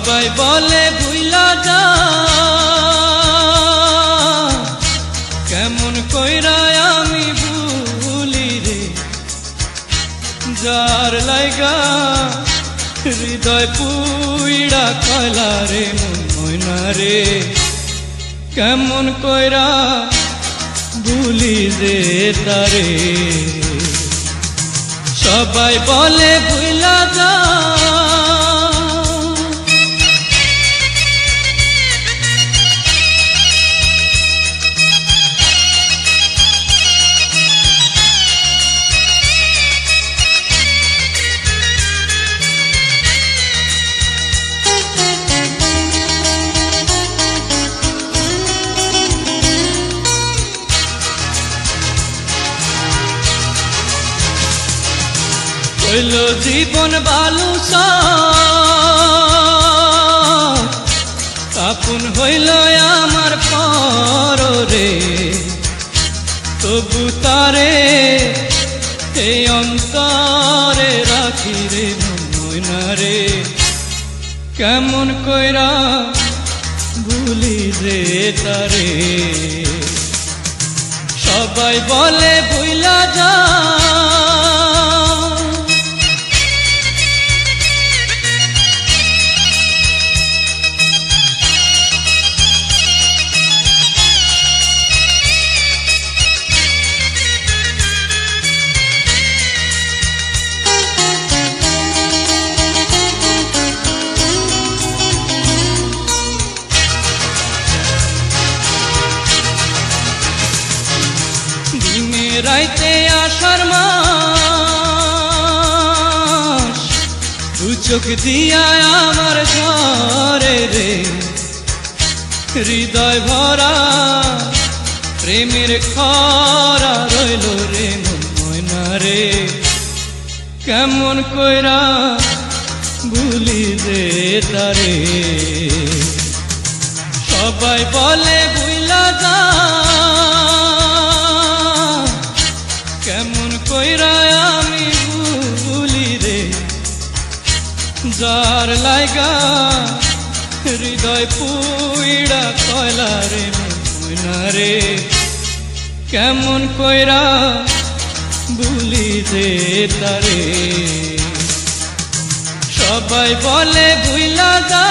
সবাই বলে ভুইলা যা, কেমন কইরা আমি ভুলি রে, যার লাইগা হৃদয় পুইড়া কয়লা রে মন ময়না রে, কেমন কইরা ভুলি রে তারে। সবাই বলে ভুইলা যা, হইল জীবন বালুসা, আপন হইল আমার পরে, তবু তারে এই অন্তরে রাখি রে ময়না রে, কেমন কইরা ভুলি রে তারে। সবাই বলে ভুইলা যা, রাইতে আষাঢ় মাস, দু চোখ দিয়া আমার ঝরে রে, হৃদয় ভরা প্রেমের খরা রইল রে ময়না রে, কেমন কইরা ভুলি রে তারে। সবাই বলে ভুইলা যা, কেমন কইরা আমি ভুলি রে, যার লাইগা হৃদয় পুইড়া কয়লা রে ময়না রে, কেমন কইরা ভুলি রে তারে। সবাই বলে ভুইলা যা,